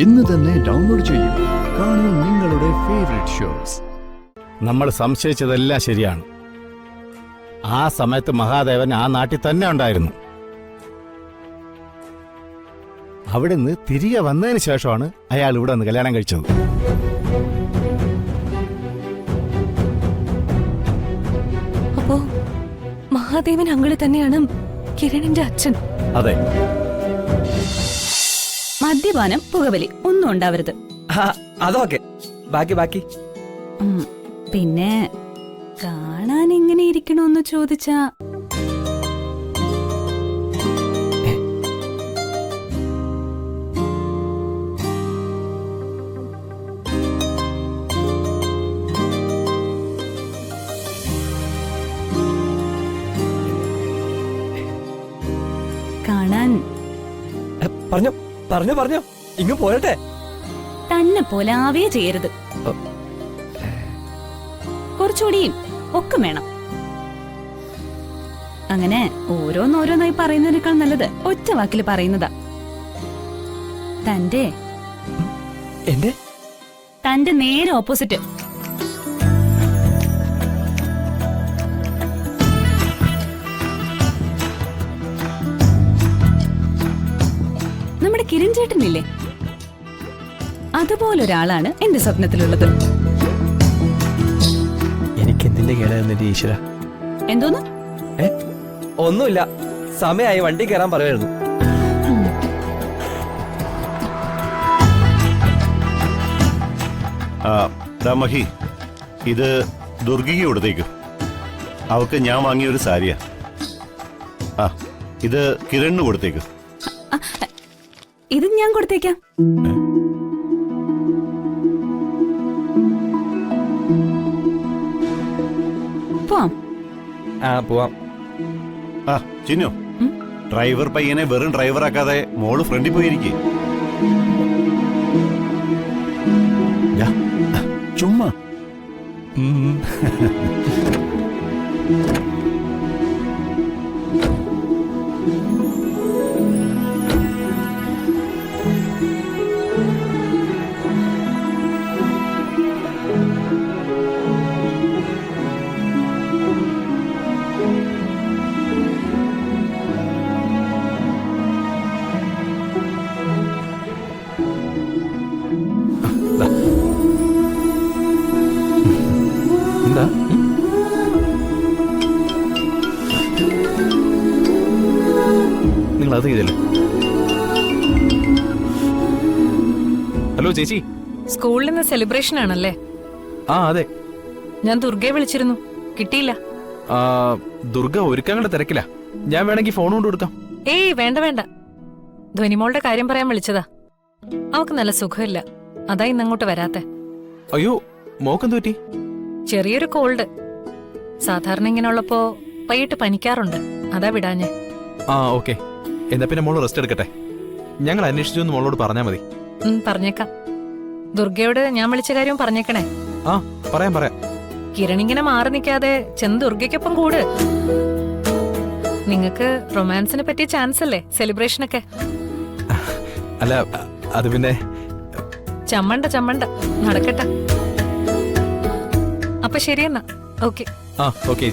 ഇന്ന് തന്നെ ഡൗൺലോഡ് ചെയ്യൂ. കാണൂ നിങ്ങളുടെ ഫേവറേറ്റ് ഷോസ്. നമ്മൾ സംശയിച്ചതെല്ലാം ശരിയാണ്. ആ സമയത്ത് മഹാദേവൻ ആ നാട്ടിൽ തന്നെ ഉണ്ടായിരുന്നു. അവിടുന്ന് തിരികെ വന്നതിന് ശേഷമാണ് അയാൾ ഇവിടെ നിന്ന് കല്യാണം കഴിച്ചത്. അപ്പോ മഹാദേവൻ അങ്കിള് തന്നെയാണ് കിരണിന്റെ അച്ഛൻ? അതെ. മദ്യപാനം, പുകവലി ഒന്നും ഉണ്ടാവരുത്. അതൊക്കെ ബാക്കി പിന്നെ കാണാൻ എങ്ങനെ ഇരിക്കണോന്ന് ചോദിച്ചാ കാണാൻ പറഞ്ഞോ ഇങ്ങ് പോരട്ടെ. തന്നെ പോലെ ആവേ ചെയ്യരുത്. കുറച്ചുകൂടി ഒക്കെ വേണം. അങ്ങനെ ഓരോന്നോരോന്നായി പറയുന്നതിനേക്കാൾ നല്ലത് ഒറ്റ വാക്കിൽ പറയുന്നതാ. തന്റെ നേരെ ഓപ്പോസിറ്റ്. നമ്മുടെ കിരൺ ചേട്ടനില്ലേ, അതുപോലൊരാളാണ് എന്റെ സ്വപ്നത്തിലുള്ളത്. എനിക്കെന്തിന്റെ കേടായിരുന്നിട്ട് ഈശ്വര. എന്തോന്ന്? ഒന്നുമില്ല, സമയമായി വണ്ടി കയറാൻ പറയുമായിരുന്നു. മഹി, ഇത് ദുർഗയ്ക്ക് കൊടുത്തേക്കും. അവക്ക് ഞാൻ വാങ്ങിയൊരു സാരിയാ. ഇത് കിരണിന് കൊടുത്തേക്കും. ഇത് ഞാൻ കൊടുത്തേക്കാം. പോവാം. ചിന്നു, ഡ്രൈവർ പയ്യനെ വെറും ഡ്രൈവർ ആക്കാതെ മോള് ഫ്രണ്ടിൽ പോയിരിക്കേ. ചുമ്മാ നിങ്ങൾ അത് ചെയ്തല്ലേ? ഹലോ ചേച്ചി, സ്കൂളിൽ നിന്ന് സെലിബ്രേഷൻ ആണല്ലേ? അതെ. ഞാൻ ദുർഗയെ വിളിച്ചിരുന്നു, കിട്ടിയില്ല. ദുർഗ ഒരുക്കങ്ങളുടെ തിരക്കില്ല. ഞാൻ വേണമെങ്കിൽ ഫോൺ കൊണ്ട് കൊടുക്കാം. ഏയ് വേണ്ട, ധ്വനിമോളുടെ കാര്യം പറയാൻ വിളിച്ചതാ. അവക്ക് നല്ല സുഖമില്ല, അതാ ഇന്നങ്ങോട്ട് വരാത്തെ. അയ്യോ, മോക്കെന്ത് പറ്റി? ചെറിയൊരു കോൾഡ്. സാധാരണ ഇങ്ങനെ ഉള്ളപ്പോ വൈകിട്ട് പനിക്കാറുണ്ട്, അതാ വിടാഞ്ഞേ. ഓക്കെ. എന്നാ പിന്നെ മോള് റെസ്റ്റ് എടുക്കട്ടെ. ഞങ്ങൾ അന്വേഷിച്ചു മോളോട് പറഞ്ഞാ മതി. പറഞ്ഞേക്കാം. ദുർഗയോട് ഞാൻ വിളിച്ച കാര്യം പറഞ്ഞേക്കണേ. പറയാം. കിരൺ ഇങ്ങനെ മാറി നിൽക്കാതെ ചെന്ന് ദുർഗയ്ക്കൊപ്പം കൂട്. നിങ്ങക്ക് റൊമാൻസിനെ പറ്റിയ ചാൻസ് അല്ലേ സെലിബ്രേഷനൊക്കെ? അല്ല, അത് പിന്നെ ചമ്മണ്ട നടക്കട്ടെ. അപ്പൊ ശരിയെന്നാ. ഓക്കെ. ഓക്കെ.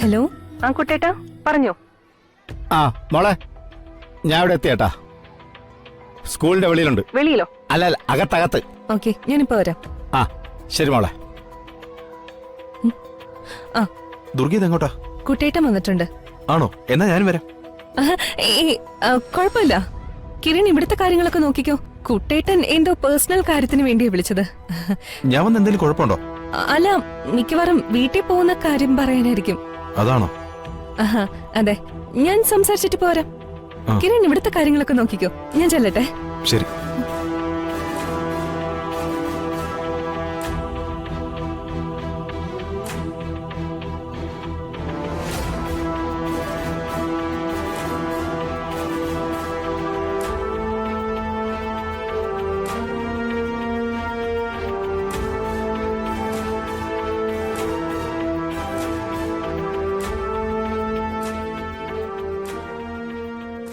ഹലോ, കുട്ടേട്ടാ പറഞ്ഞോ. മോളെ, ഞാൻ ഇവിടെ എത്തിയേട്ടാ. സ്കൂളിന്റെ വെളിയിലുണ്ട്. വെളിയിലോ? അല്ല, അകത്തകത്ത്. ഓക്കെ, ഞാനിപ്പോ വരാം. ശരി മോളെ. ദുർഗ എങ്ങോട്ടാ? കുട്ടേട്ടൻ വന്നിട്ടുണ്ട്. ആണോ? എന്നാ ഞാനും വരാം. കുഴപ്പമില്ല, കിരൺ ഇവിടുത്തെ കാര്യങ്ങളൊക്കെ നോക്കിക്കോ. കുട്ടേട്ടൻ എന്തോ പേഴ്സണൽ കാര്യത്തിന് വേണ്ടിയാ വിളിച്ചത്. ഞാൻ വന്ന് എന്തെങ്കിലും കുഴപ്പമുണ്ടോ? അല്ല, മിക്കവാറും വീട്ടിൽ പോകുന്ന കാര്യം പറയാനായിരിക്കും. അതാണോ? അതെ, ഞാൻ സംസാരിച്ചിട്ട് പോരാം. കിരൺ ഇവിടുത്തെ കാര്യങ്ങളൊക്കെ നോക്കിക്കോ, ഞാൻ ചെല്ലട്ടെ. ശരി.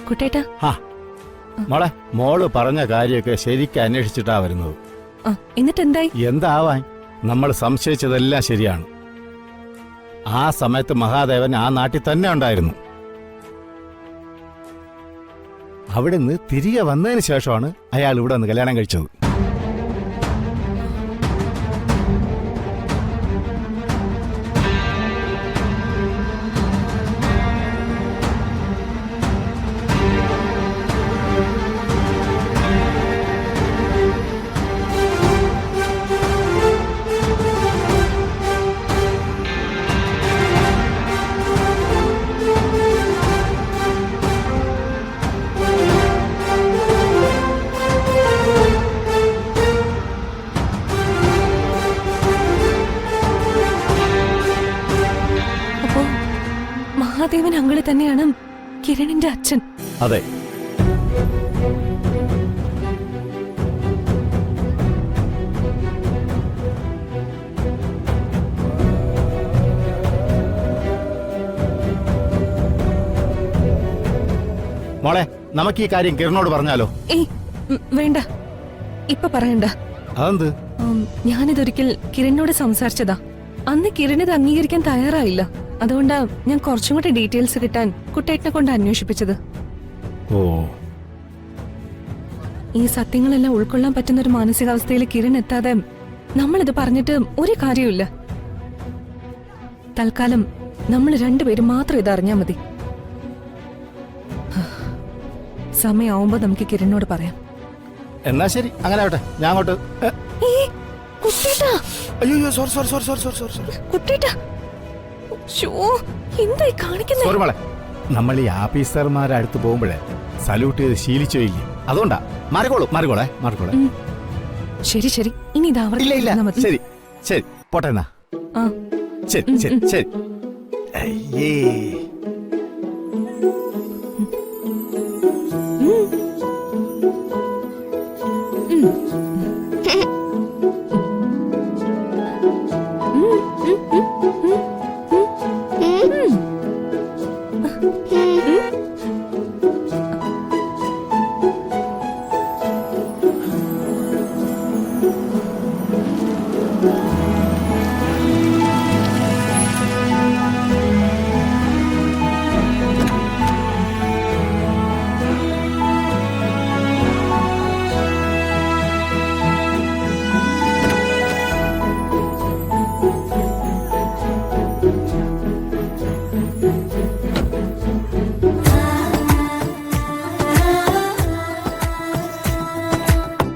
കുട്ടേട്ടാ. ഹാ മോളെ, മോള് പറഞ്ഞ കാര്യമൊക്കെ ശരിക്കും അന്വേഷിച്ചിട്ടാ വരുന്നത്. ആ, എന്നിട്ട് എന്തായി? എന്താവാൻ, നമ്മൾ സംശയിച്ചതെല്ലാം ശരിയാണ്. ആ സമയത്ത് മഹാദേവൻ ആ നാട്ടിൽ തന്നെ ഉണ്ടായിരുന്നു. അവിടുന്ന് തിരികെ വന്നതിന് ശേഷമാണ് അയാൾ ഇവിടെ നിന്ന് കല്യാണം കഴിച്ചത്. അപ്പോ മഹാദേവൻ അങ്കിള് തന്നെയാണ് കിരണിന്റെ അച്ഛൻ. അതെ, മോളെ, നമുക്ക് ഈ കാര്യം കിരണോട് പറഞ്ഞാലോ? ഏയ് വേണ്ട, ഇപ്പൊ പറയണ്ട. അതെന്ത്? ഞാനിതൊരിക്കൽ കിരണിനോട് സംസാരിച്ചതാ. അന്ന് കിരൺ ഇത് അംഗീകരിക്കാൻ തയ്യാറായില്ല. അതുകൊണ്ടാ ഞാൻ കുറച്ചും കൂടി ഡീറ്റെയിൽസ് കിട്ടാൻ കുട്ടേട്ടനെ കൊണ്ട് അന്വേഷിപ്പിച്ചത്. ഓ, ഈ സത്യങ്ങളെല്ലാം ഉൾക്കൊള്ളാൻ പറ്റുന്ന ഒരു മാനസികാവസ്ഥയിൽ കിരൺ എത്താതെ നമ്മളിത് പറഞ്ഞിട്ട് ഒരു കാര്യമില്ല. തൽക്കാലം നമ്മൾ രണ്ടുപേരും മാത്രം ഇത് അറിഞ്ഞാ മതി. സമയമാവുമ്പോ നമുക്ക് കിരണിനോട് പറയാം. എന്നാ ശരി, അങ്ങനെ ആവട്ടെ. ഞാൻ അങ്ങോട്ട് കുട്ടേട്ടാ, അയ്യോ sorry sorry sorry sorry sorry sorry. കുട്ടേട്ടാ, ശ്ശോ, എന്തായി കാണിക്കുന്നേ? സോറി മോളെ, നമ്മൾ ഈ ആഫീസർമാരെ അടുത്ത് പോകുമ്പോഴേ സല്യൂട്ട് ചെയ്ത് ശീലിച്ചോയില്ലേ, അതുകൊണ്ടാ. മാറിക്കോളൂ, മാറിക്കോളെ, മാറിക്കോളെ. ശരി ശരി, ഇനി ഇത് ഇല്ല ഇല്ല, മതി. ശരി ശരി, പോട്ടെ എന്നാ. ആ, ശരി ശരി ശരി. അയ്യേ